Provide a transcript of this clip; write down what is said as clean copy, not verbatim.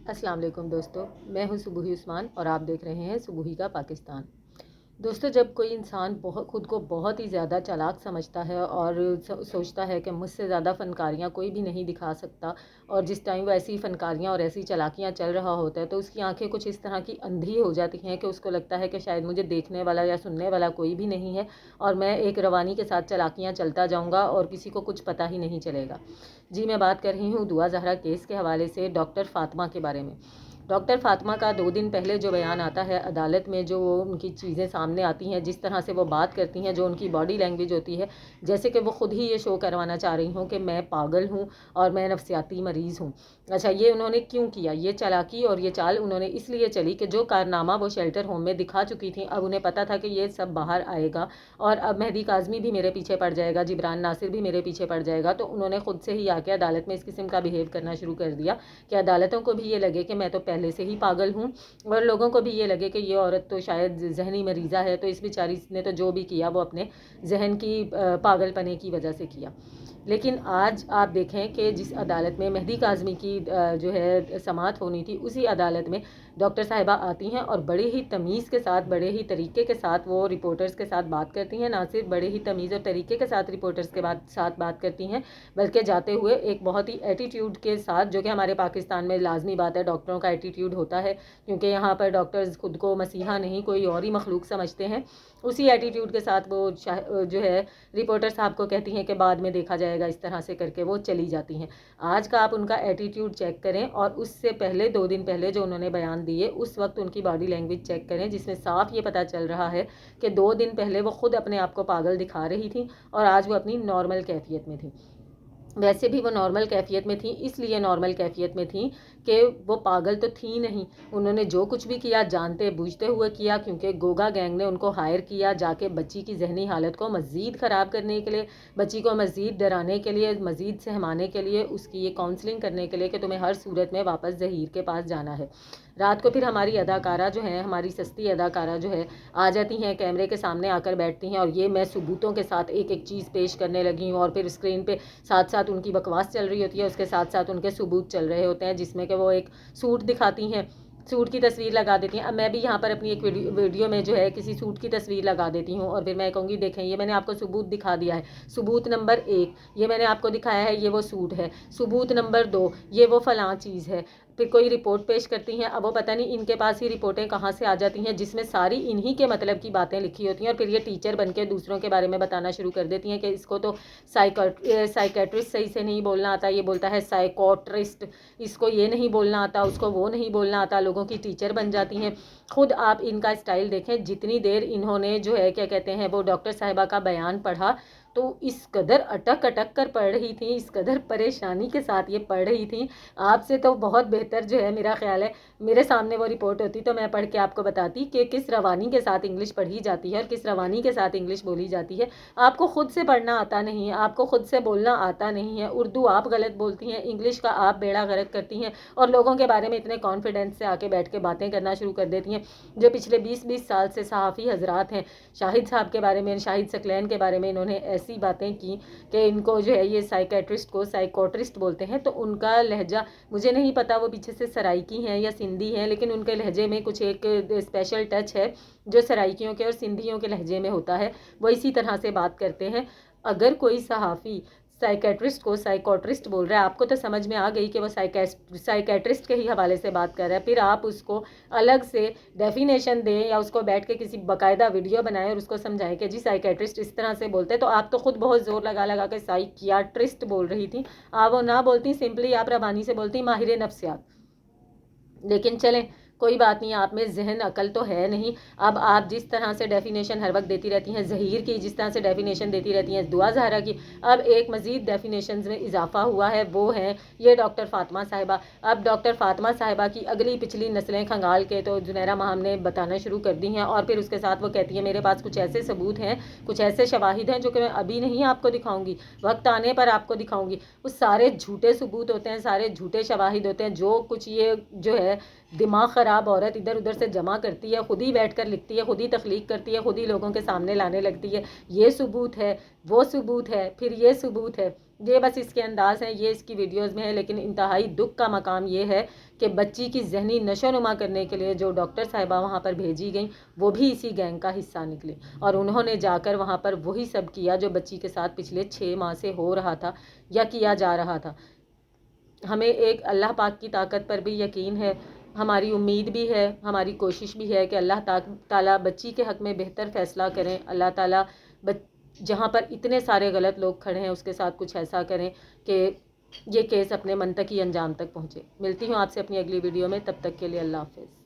अस्सलाम वालेकुम दोस्तों, मैं हूं सुबुही उस्मान और आप देख रहे हैं सुबुही का पाकिस्तान। दोस्तों, जब कोई इंसान खुद को बहुत ही ज़्यादा चालाक समझता है और सोचता है कि मुझसे ज़्यादा फ़नकारियाँ कोई भी नहीं दिखा सकता, और जिस टाइम वो ऐसी फ़नकारियाँ और ऐसी चालाकियाँ चल रहा होता है तो उसकी आंखें कुछ इस तरह की अंधी हो जाती हैं कि उसको लगता है कि शायद मुझे देखने वाला या सुनने वाला कोई भी नहीं है और मैं एक रवानी के साथ चालाकियाँ चलता जाऊँगा और किसी को कुछ पता ही नहीं चलेगा। जी, मैं बात कर रही हूँ दुआ ज़हरा केस के हवाले से डॉक्टर फ़ातिमा के बारे में। डॉक्टर फ़ातिमा का 2 दिन पहले जो बयान आता है अदालत में, जो उनकी चीज़ें सामने आती हैं, जिस तरह से वो बात करती हैं, जो उनकी बॉडी लैंग्वेज होती है, जैसे कि वो ख़ुद ही ये शो करवाना चाह रही हूँ कि मैं पागल हूँ और मैं नफ्सियाती मरीज़ हूँ। अच्छा, ये उन्होंने क्यों किया? ये चालाकी और ये चाल उन्होंने इसलिए चली कि जो कारनामा वो शेल्टर होम में दिखा चुकी थी, अब उन्हें पता था कि ये सब बाहर आएगा और अब मेहदी काज़मी भी मेरे पीछे पड़ जाएगा, जिब्रान नासिर भी मेरे पीछे पड़ जाएगा। तो उन्होंने ख़ुद से ही आके अदालत में इस किस्म का बिहेव करना शुरू कर दिया कि अदालतों को भी ये लगे कि मैं तो पहले से ही पागल हूँ और लोगों को भी ये लगे कि ये औरत तो शायद जहनी मरीज़ा है, तो इस बेचारी ने तो जो भी किया वो अपने जहन की पागलपने की वजह से किया। लेकिन आज आप देखें कि जिस अदालत में मेहदी काज़मी की जो है समाअत होनी थी, उसी अदालत में डॉक्टर साहिबा आती हैं और बड़े ही तमीज़ के साथ, बड़े ही तरीके के साथ वो रिपोर्टर्स के साथ बात करती हैं। ना सिर्फ बड़े ही तमीज़ और तरीके के साथ रिपोर्टर्स के साथ बात करती हैं, बल्कि जाते हुए एक बहुत ही एटीट्यूड के साथ, जो कि हमारे पाकिस्तान में लाजमी बात है, डॉक्टरों का एटीट्यूड होता है, क्योंकि यहाँ पर डॉक्टर्स खुद को मसीहा नहीं कोई और ही मखलूक समझते हैं। उसी एटीट्यूड के साथ वो जो है रिपोर्टर साहब को कहती हैं कि बाद में देखा जाएगा, इस तरह से करके वो चली जाती हैं। आज का आप उनका एटीट्यूड चेक करें और उससे पहले 2 दिन पहले जो उन्होंने बयान दिए उस वक्त उनकी बॉडी लैंग्वेज चेक करें, जिसमें साफ ये पता चल रहा है कि 2 दिन पहले वो खुद अपने आप को पागल दिखा रही थी और आज वो अपनी नॉर्मल कैफियत में थी। वैसे भी वो नॉर्मल कैफियत में थी, इसलिए नॉर्मल कैफियत में थी कि वो पागल तो थी नहीं। उन्होंने जो कुछ भी किया जानते बूझते हुए किया, क्योंकि गोगा गैंग ने उनको हायर किया जाके बच्ची की जहनी हालत को मज़ीद ख़राब करने के लिए, बच्ची को मज़ीद डराने के लिए, मज़ीद सहमाने के लिए, उसकी ये काउंसलिंग करने के लिए कि तुम्हें हर सूरत में वापस ज़हीर के पास जाना है। रात को फिर हमारी अदाकारा जो है, हमारी सस्ती अदाकारा जो है, आ जाती हैं, कैमरे के सामने आकर बैठती हैं और ये मैं सबूतों के साथ एक एक चीज़ पेश करने लगी हूँ, और फिर स्क्रीन पे साथ साथ उनकी बकवास चल रही होती है, उसके साथ साथ उनके सबूत चल रहे होते हैं, जिसमें कि वो एक सूट दिखाती हैं, सूट की तस्वीर लगा देती हैं। अब मैं भी यहाँ पर अपनी एक वीडियो में जो है किसी सूट की तस्वीर लगा देती हूँ और फिर मैं कहूँगी देखें ये मैंने आपको सबूत दिखा दिया है, सबूत नंबर 1 ये मैंने आपको दिखाया है, ये वो सूट है, सबूत नंबर 2 ये वो फ़लाँ चीज़ है। फिर कोई रिपोर्ट पेश करती हैं, अब वो पता नहीं इनके पास ही रिपोर्टें कहाँ से आ जाती हैं जिसमें सारी इन्हीं के मतलब की बातें लिखी होती हैं, और फिर ये टीचर बन के दूसरों के बारे में बताना शुरू कर देती हैं कि इसको तो साइकेट्रिस्ट सही से नहीं बोलना आता, ये बोलता है साइकोट्रिस्ट, इसको ये नहीं बोलना आता, उसको वो नहीं बोलना आता, लोगों की टीचर बन जाती हैं। खुद आप इनका स्टाइल देखें, जितनी देर इन्होंने जो है क्या कहते हैं वो डॉक्टर साहिबा का बयान पढ़ा तो इस कदर अटक अटक कर पढ़ रही थी, इस कदर परेशानी के साथ ये पढ़ रही थी। आपसे तो बहुत बेहतर जो है मेरा ख्याल है, मेरे सामने वो रिपोर्ट होती तो मैं पढ़ के आपको बताती कि किस रवानी के साथ इंग्लिश पढ़ी जाती है और किस रवानी के साथ इंग्लिश बोली जाती है। आपको खुद से पढ़ना आता नहीं है, आपको खुद से बोलना आता नहीं है, उर्दू आप गलत बोलती हैं, इंग्लिश का आप बेड़ा गर्क करती हैं और लोगों के बारे में इतने कॉन्फिडेंस से आके बैठ के बातें करना शुरू कर देती हैं। जो पिछले 20-20 साल से सहाफ़ी हजरात हैं, शाहिद साहब के बारे में, शाहिद सकलैन के बारे में इन्होंने ऐसी बातें की कि इनको जो है ये साइकेट्रिस्ट को साइकोट्रिस्ट बोलते हैं, तो उनका लहजा मुझे नहीं पता वो पीछे से सराइकी हैं या सिंधी हैं, लेकिन उनके लहजे में कुछ एक स्पेशल टच है जो सराइकियों के और सिंधियों के लहजे में होता है, वो इसी तरह से बात करते हैं। अगर कोई सहाफ़ी साइकेट्रिस्ट को साइकोट्रिस्ट बोल रहा है, आपको तो समझ में आ गई कि वो साइकेट्रिस्ट के ही हवाले से बात कर रहा है, फिर आप उसको अलग से डेफिनेशन दें या उसको बैठ के किसी बाकायदा वीडियो बनाएं और उसको समझाएं कि जी साइकेट्रिस्ट इस तरह से बोलते हैं। तो आप तो खुद बहुत ज़ोर लगा लगा के साइकियाट्रिस्ट बोल रही थी, आप वो ना बोलती, सिंपली आप रबानी से बोलती माहिर नफ्सियात। लेकिन चलें, कोई बात नहीं, आप में जहन अकल तो है नहीं। अब आप जिस तरह से डेफिनेशन हर वक्त देती रहती हैं ज़हीर की, जिस तरह से डेफिनेशन देती रहती हैं दुआ ज़हरा की, अब एक मज़ीद डेफिनेशन में इजाफा हुआ है, वो है ये डॉक्टर फ़ातिमा साहिबा। अब डॉक्टर फ़ातिमा साहिबा की अगली पिछली नस्लें खंगाल के तो जुनैरा माहम ने बताना शुरू कर दी हैं, और फिर उसके साथ वो कहती है मेरे पास कुछ ऐसे सबूत हैं, कुछ ऐसे शवाहिद हैं जो कि मैं अभी नहीं आपको दिखाऊंगी, वक्त आने पर आपको दिखाऊंगी। वो सारे झूठे सबूत होते हैं, सारे झूठे शवाहिद होते हैं, जो कुछ ये जो है दिमाग ख़राब औरत इधर उधर से जमा करती है, खुद ही बैठकर लिखती है, खुद ही तख्लीक करती है, खुद ही लोगों के सामने लाने लगती है, ये सबूत है, वो सबूत है, फिर ये सबूत है। یہ بس اس کے انداز ہیں، یہ اس کی ویڈیوز میں ہے، لیکن انتہائی دکھ کا مقام یہ ہے کہ بچی کی ذہنی نشو و نما کرنے کے لیے جو ڈاکٹر صاحبہ وہاں پر بھیجی گئیں وہ بھی اسی گینگ کا حصہ نکلے، اور انہوں نے جا کر وہاں پر وہی سب کیا جو بچی کے ساتھ پچھلے 6 ماہ سے ہو رہا تھا یا کیا جا رہا تھا۔ ہمیں ایک اللہ پاک کی طاقت پر بھی یقین ہے، ہماری امید بھی ہے، ہماری کوشش بھی ہے کہ اللہ تعالیٰ بچی کے حق میں بہتر فیصلہ کریں، اللہ تعالیٰ جہاں پر اتنے سارے غلط لوگ کھڑے ہیں اس کے ساتھ کچھ ایسا کریں کہ یہ کیس اپنے منطقی انجام تک پہنچے۔ ملتی ہوں آپ سے اپنی اگلی ویڈیو میں، تب تک کے لیے اللہ حافظ۔